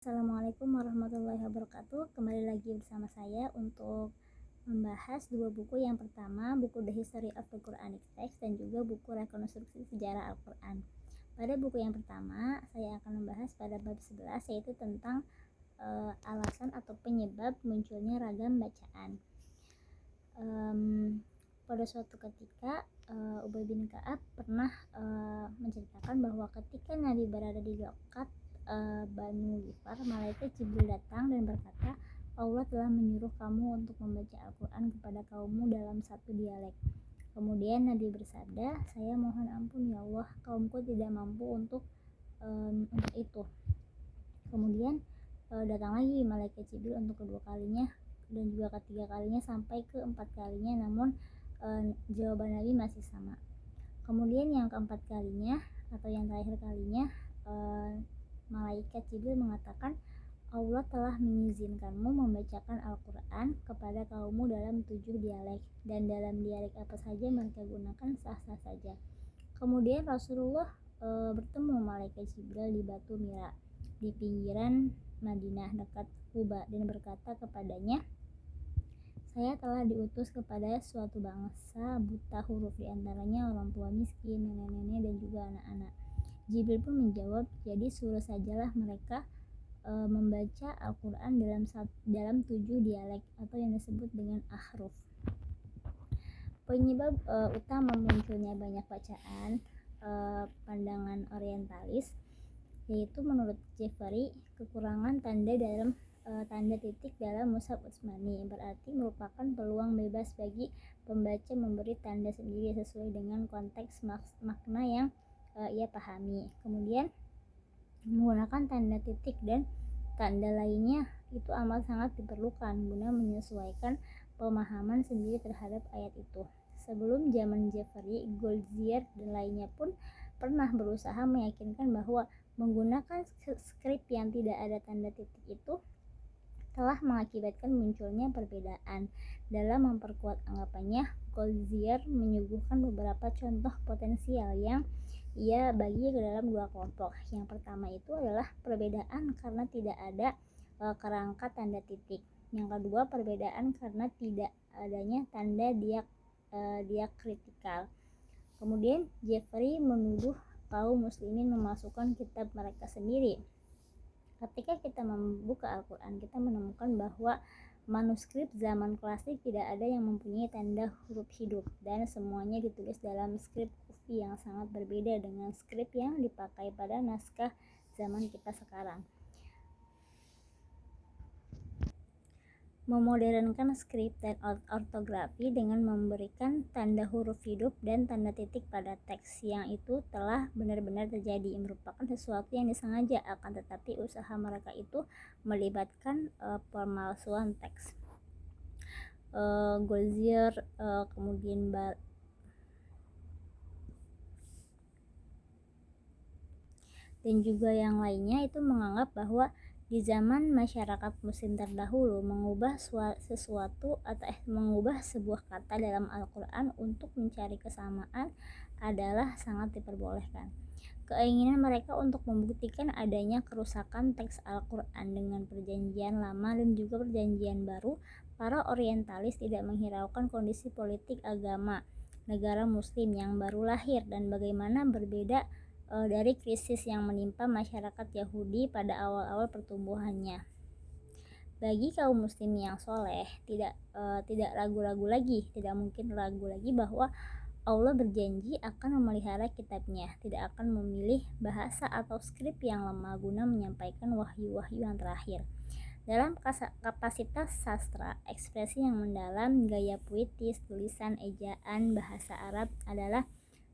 Assalamualaikum warahmatullahi wabarakatuh. Kembali lagi bersama saya untuk membahas dua buku. Yang pertama, buku The History of the Quranic Text dan juga buku Rekonstruksi Sejarah Al-Quran. Pada buku yang pertama, saya akan membahas pada bab 11, yaitu tentang alasan atau penyebab munculnya ragam bacaan. Pada suatu ketika, Ubay bin Ka'ab pernah menceritakan bahwa ketika Nabi berada di dekat Banu Gifar, malaikat Jibril datang dan berkata, Allah telah menyuruh kamu untuk membaca Al-Quran kepada kaummu dalam satu dialek. Kemudian Nabi bersabda, saya mohon ampun ya Allah, kaumku tidak mampu untuk itu. Kemudian datang lagi malaikat Jibril untuk kedua kalinya dan juga ketiga kalinya sampai ke 4 kalinya, namun jawaban Nabi masih sama. Kemudian yang keempat kalinya atau yang terakhir kalinya, malaikat Jibril mengatakan, Allah telah mengizinkanmu membacakan Al-Quran kepada kaummu dalam 7 dialek, dan dalam dialek apa saja mereka gunakan sah-sah saja. Kemudian Rasulullah bertemu malaikat Jibril di Batu Mira di pinggiran Madinah dekat Quba dan berkata kepadanya, saya telah diutus kepada suatu bangsa buta huruf, diantaranya orang tua miskin, nenek-nenek dan juga anak-anak. Jibril pun menjawab, jadi suruh sajalah mereka membaca Al-Quran dalam 7 dialek atau yang disebut dengan ahruf. Penyebab utama munculnya banyak bacaan pandangan orientalis yaitu menurut Jeffrey kekurangan tanda titik dalam mushaf Utsmani, berarti merupakan peluang bebas bagi pembaca memberi tanda sendiri sesuai dengan konteks makna yang ia pahami. Kemudian menggunakan tanda titik dan tanda lainnya itu amat sangat diperlukan guna menyesuaikan pemahaman sendiri terhadap ayat itu. Sebelum zaman Jeffrey, Goldziher dan lainnya pun pernah berusaha meyakinkan bahwa menggunakan skrip yang tidak ada tanda titik itu telah mengakibatkan munculnya perbedaan. Dalam memperkuat anggapannya, Goldziher menyuguhkan beberapa contoh potensial yang ia bagi ke dalam dua kelompok. Yang pertama itu adalah perbedaan karena tidak ada kerangka tanda titik. Yang kedua, perbedaan karena tidak adanya tanda diakritikal. Kemudian Jeffrey menuduh kaum muslimin memasukkan kitab mereka sendiri. Ketika kita membuka Al-Quran, kita menemukan bahwa manuskrip zaman klasik tidak ada yang mempunyai tanda huruf hidup, dan semuanya ditulis dalam skrip kufi yang sangat berbeda dengan skrip yang dipakai pada naskah zaman kita sekarang. Memodernkan skrip dan ortografi dengan memberikan tanda huruf hidup dan tanda titik pada teks yang itu telah benar-benar terjadi, merupakan sesuatu yang disengaja, akan tetapi usaha mereka itu melibatkan pemalsuan teks. Goldziher kemudian dan juga yang lainnya itu menganggap bahwa di zaman masyarakat muslim terdahulu mengubah sebuah kata dalam Al-Quran untuk mencari kesamaan adalah sangat diperbolehkan. Keinginan mereka untuk membuktikan adanya kerusakan teks Al-Quran dengan perjanjian lama dan juga perjanjian baru, para orientalis tidak menghiraukan kondisi politik agama negara muslim yang baru lahir dan bagaimana berbeda dari krisis yang menimpa masyarakat Yahudi pada awal-awal pertumbuhannya. Bagi kaum muslim yang soleh, tidak mungkin ragu lagi bahwa Allah berjanji akan memelihara kitabnya, tidak akan memilih bahasa atau skrip yang lemah guna menyampaikan wahyu-wahyu yang terakhir. Dalam kapasitas sastra, ekspresi yang mendalam, gaya puitis, tulisan, ejaan, bahasa Arab adalah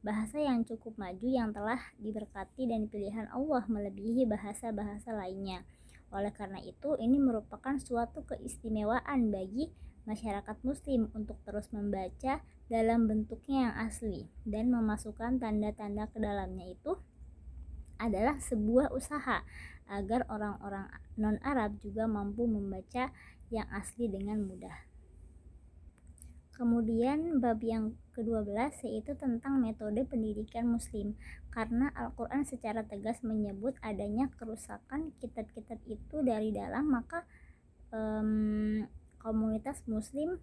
bahasa yang cukup maju yang telah diberkati dan pilihan Allah melebihi bahasa-bahasa lainnya. Oleh karena itu, ini merupakan suatu keistimewaan bagi masyarakat muslim untuk terus membaca dalam bentuknya yang asli dan memasukkan tanda-tanda ke dalamnya. Itu adalah sebuah usaha agar orang-orang non-Arab juga mampu membaca yang asli dengan mudah. Kemudian bab yang ke-12 yaitu tentang metode pendidikan muslim, karena Al-Quran secara tegas menyebut adanya kerusakan kitab-kitab itu dari dalam, maka komunitas muslim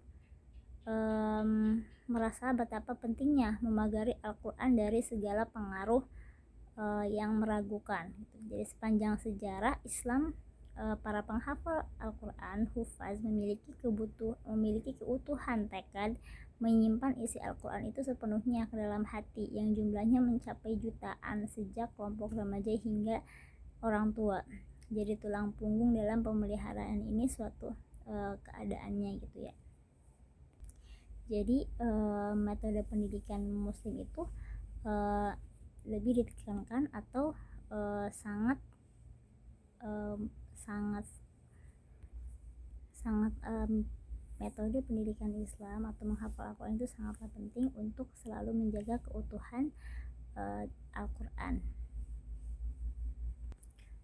merasa betapa pentingnya memagari Al-Quran dari segala pengaruh yang meragukan. Jadi sepanjang sejarah Islam, para penghafal Al-Quran, hufaz, memiliki keutuhan tekad menyimpan isi Al-Quran itu sepenuhnya ke dalam hati, yang jumlahnya mencapai jutaan, sejak kelompok remaja hingga orang tua. Jadi tulang punggung dalam pemeliharaan ini suatu keadaannya gitu ya. Jadi metode pendidikan muslim itu lebih ditekankan atau sangat metode pendidikan Islam atau menghafal Al-Quran itu sangatlah penting untuk selalu menjaga keutuhan Al-Quran.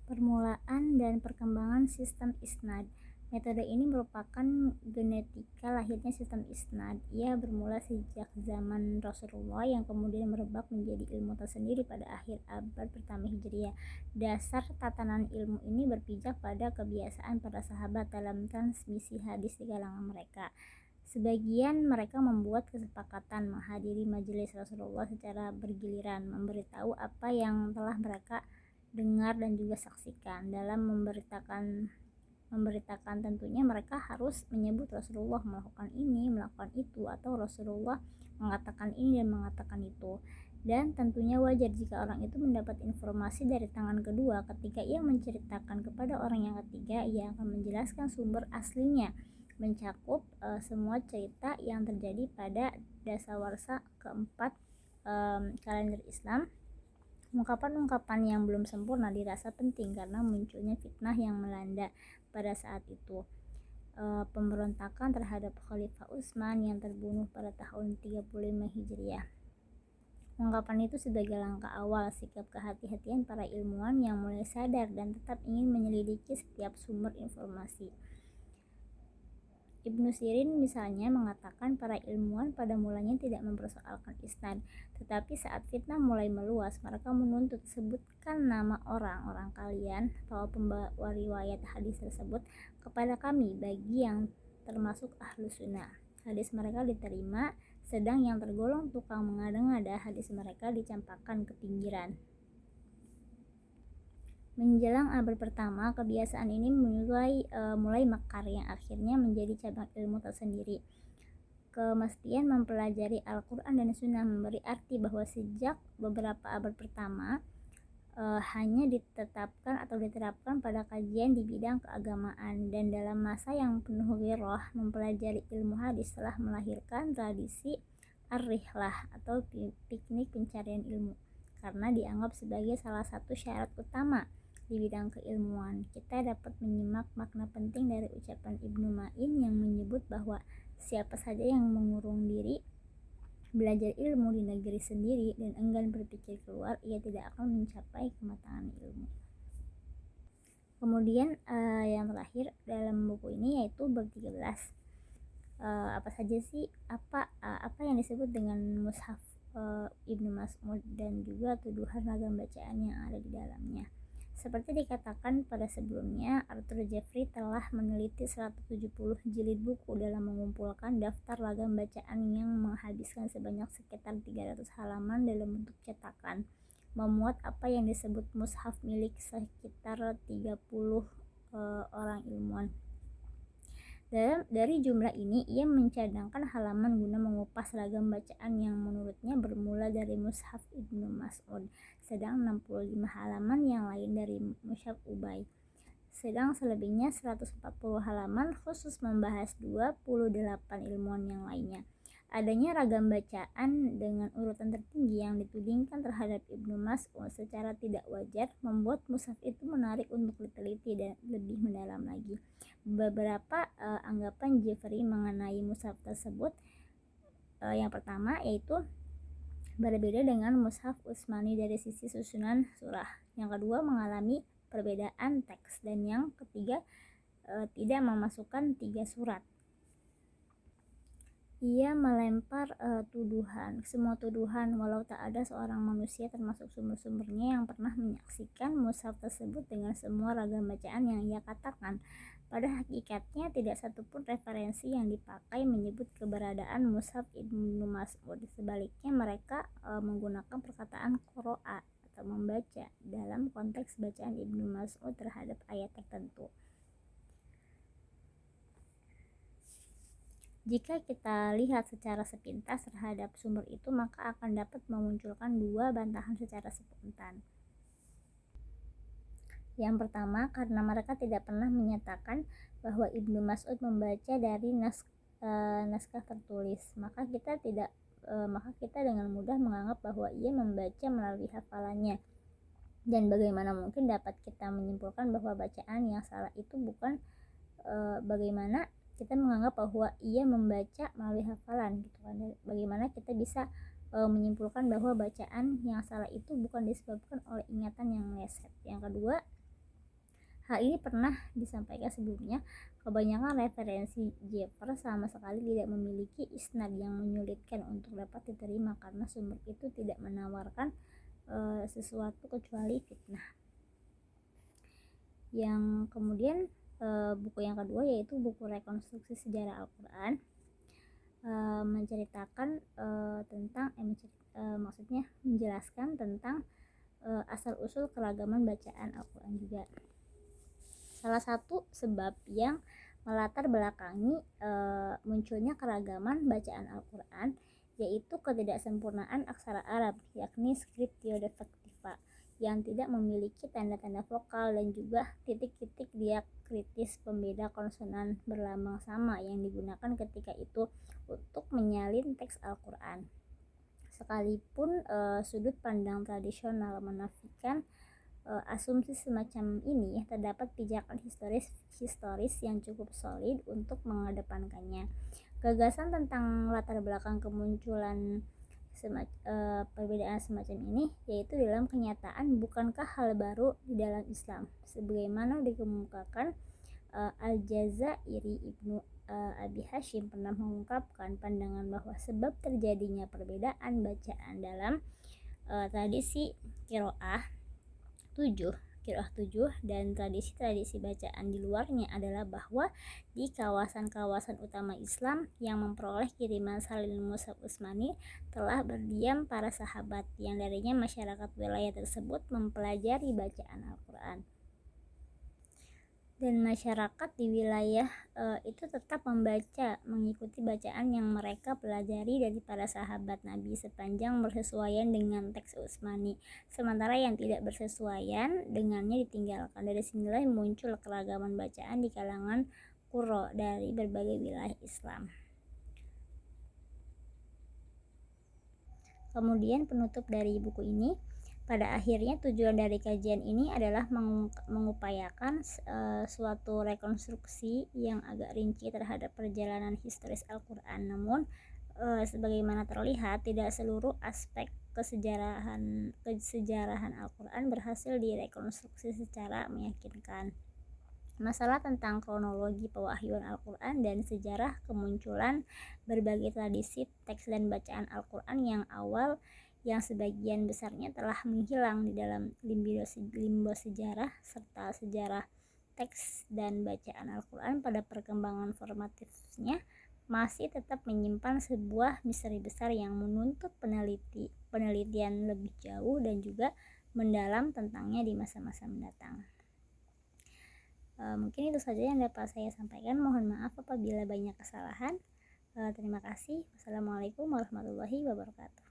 Permulaan dan perkembangan sistem isnad. Metode ini merupakan genetika lahirnya sistem isnad. Ia bermula sejak zaman Rasulullah yang kemudian merebak menjadi ilmu tersendiri pada akhir abad pertama Hijriah. Dasar tatanan ilmu ini berpijak pada kebiasaan para sahabat dalam transmisi hadis di kalangan mereka. Sebagian mereka membuat kesepakatan menghadiri majelis Rasulullah secara bergiliran, memberitahu apa yang telah mereka dengar dan juga saksikan. Dalam memberitakan tentunya mereka harus menyebut Rasulullah melakukan ini, melakukan itu, atau Rasulullah mengatakan ini dan mengatakan itu. Dan tentunya wajar jika orang itu mendapat informasi dari tangan kedua. Ketika ia menceritakan kepada orang yang ketiga, ia akan menjelaskan sumber aslinya, mencakup semua cerita yang terjadi pada dasawarsa keempat kalender Islam. Ungkapan-ungkapan yang belum sempurna dirasa penting karena munculnya fitnah yang melanda pada saat itu. Pemberontakan terhadap Khalifah Utsman yang terbunuh pada tahun 35 Hijriah. Ungkapan itu sebagai langkah awal sikap kehati-hatian para ilmuwan yang mulai sadar dan tetap ingin menyelidiki setiap sumber informasi. Ibnu Sirin misalnya mengatakan para ilmuwan pada mulanya tidak mempersoalkan isnad, tetapi saat fitnah mulai meluas, mereka menuntut sebutkan nama orang kalian, bahwa pembawa riwayat hadis tersebut kepada kami bagi yang termasuk ahlus sunnah. Hadis mereka diterima, sedang yang tergolong tukang mengada-ngada hadis mereka dicampakkan ke pinggiran. Menjelang abad pertama, kebiasaan ini mulai mekar yang akhirnya menjadi cabang ilmu tersendiri. Kemestian mempelajari Al-Quran dan Sunnah memberi arti bahwa sejak beberapa abad pertama hanya ditetapkan atau diterapkan pada kajian di bidang keagamaan, dan dalam masa yang penuh ghirah mempelajari ilmu hadis telah melahirkan tradisi ar-rihlah atau piknik pencarian ilmu, karena dianggap sebagai salah satu syarat utama di bidang keilmuan. Kita dapat menyimak makna penting dari ucapan Ibnu Ma'in yang menyebut bahwa siapa saja yang mengurung diri belajar ilmu di negeri sendiri dan enggan berpikir keluar, ia tidak akan mencapai kematangan ilmu. Kemudian yang terakhir dalam buku ini yaitu bab 13. Apa saja sih apa yang disebut dengan mushaf Ibnu Mas'ud dan juga tuduhan ragam bacaan yang ada di dalamnya. Seperti dikatakan pada sebelumnya, Arthur Jeffrey telah meneliti 170 jilid buku dalam mengumpulkan daftar ragam bacaan yang menghabiskan sebanyak sekitar 300 halaman dalam bentuk cetakan, memuat apa yang disebut mushaf milik sekitar 30 orang ilmuwan. Dari jumlah ini, ia mencadangkan halaman guna mengupas ragam bacaan yang menurutnya bermula dari mushaf Ibnu Mas'ud, sedang 65 halaman yang lain dari mushaf Ubay. Sedang selebihnya 140 halaman khusus membahas 28 ilmuwan yang lainnya. Adanya ragam bacaan dengan urutan tertinggi yang ditudingkan terhadap Ibnu Mas'ud secara tidak wajar membuat mushaf itu menarik untuk diteliti dan lebih mendalam lagi. Beberapa anggapan Jeffrey mengenai mushaf tersebut, yang pertama yaitu berbeda dengan mushaf Utsmani dari sisi susunan surah, yang kedua mengalami perbedaan teks, dan yang ketiga tidak memasukkan 3 surat. ia melempar tuduhan, semua tuduhan, walau tak ada seorang manusia termasuk sumber-sumbernya yang pernah menyaksikan mushaf tersebut dengan semua ragam bacaan yang ia katakan. Pada hakikatnya tidak satupun referensi yang dipakai menyebut keberadaan mushaf Ibnu Mas'ud. Sebaliknya mereka menggunakan perkataan qoro'a atau membaca dalam konteks bacaan Ibnu Mas'ud terhadap ayat tertentu. Jika kita lihat secara sepintas terhadap sumber itu, maka akan dapat memunculkan dua bantahan secara spontan. Yang pertama, karena mereka tidak pernah menyatakan bahwa Ibnu Mas'ud membaca dari naskah tertulis, maka kita dengan mudah menganggap bahwa ia membaca melalui hafalannya. Dan bagaimana mungkin dapat kita menyimpulkan bahwa bacaan yang salah itu bukan bagaimana kita menganggap bahwa ia membaca melalui hafalan gitu kan. Bagaimana kita bisa menyimpulkan bahwa bacaan yang salah itu bukan disebabkan oleh ingatan yang meleset. Yang kedua, hal ini pernah disampaikan sebelumnya. Kebanyakan referensi Jeffer sama sekali tidak memiliki isnad yang menyulitkan untuk dapat diterima karena sumber itu tidak menawarkan sesuatu kecuali fitnah. Yang kemudian buku yang kedua yaitu buku rekonstruksi sejarah Al-Quran, menceritakan tentang maksudnya menjelaskan tentang asal usul keragaman bacaan Al-Quran juga. Salah satu sebab yang melatar belakangi munculnya keragaman bacaan Al-Quran yaitu ketidaksempurnaan aksara Arab, yakni scriptio defectiva yang tidak memiliki tanda-tanda vokal dan juga titik-titik diakritis pembeda konsonan berlambang sama yang digunakan ketika itu untuk menyalin teks Al-Quran. Sekalipun sudut pandang tradisional menafikan asumsi semacam ini, terdapat pijakan historis yang cukup solid untuk mengedepankannya. Gagasan tentang latar belakang kemunculan perbedaan semacam ini yaitu dalam kenyataan bukankah hal baru di dalam Islam, sebagaimana dikemukakan Al-Jazairi Ibnu Abi Hashim pernah mengungkapkan pandangan bahwa sebab terjadinya perbedaan bacaan dalam tradisi qiraah 7 dan tradisi-tradisi bacaan di luarnya adalah bahwa di kawasan-kawasan utama Islam yang memperoleh kiriman salin mushaf Utsmani telah berdiam para sahabat yang darinya masyarakat wilayah tersebut mempelajari bacaan Al-Quran. Dan masyarakat di wilayah itu tetap mengikuti bacaan yang mereka pelajari dari para sahabat Nabi sepanjang bersesuaian dengan teks Utsmani, sementara yang tidak bersesuaian dengannya ditinggalkan. Dari sinilah muncul keragaman bacaan di kalangan qurra dari berbagai wilayah Islam. Kemudian penutup dari buku ini, pada akhirnya tujuan dari kajian ini adalah mengupayakan suatu rekonstruksi yang agak rinci terhadap perjalanan historis Al-Quran. Namun sebagaimana terlihat, tidak seluruh aspek kesejarahan Al-Quran berhasil direkonstruksi secara meyakinkan. Masalah tentang kronologi pewahyuan Al-Quran dan sejarah kemunculan berbagai tradisi teks dan bacaan Al-Quran yang awal yang sebagian besarnya telah menghilang di dalam limbo sejarah serta sejarah teks dan bacaan Al-Quran pada perkembangan formatifnya masih tetap menyimpan sebuah misteri besar yang menuntut penelitian lebih jauh dan juga mendalam tentangnya di masa-masa mendatang. Mungkin itu saja yang dapat saya sampaikan. Mohon maaf apabila banyak kesalahan. Terima kasih. Wassalamualaikum warahmatullahi wabarakatuh.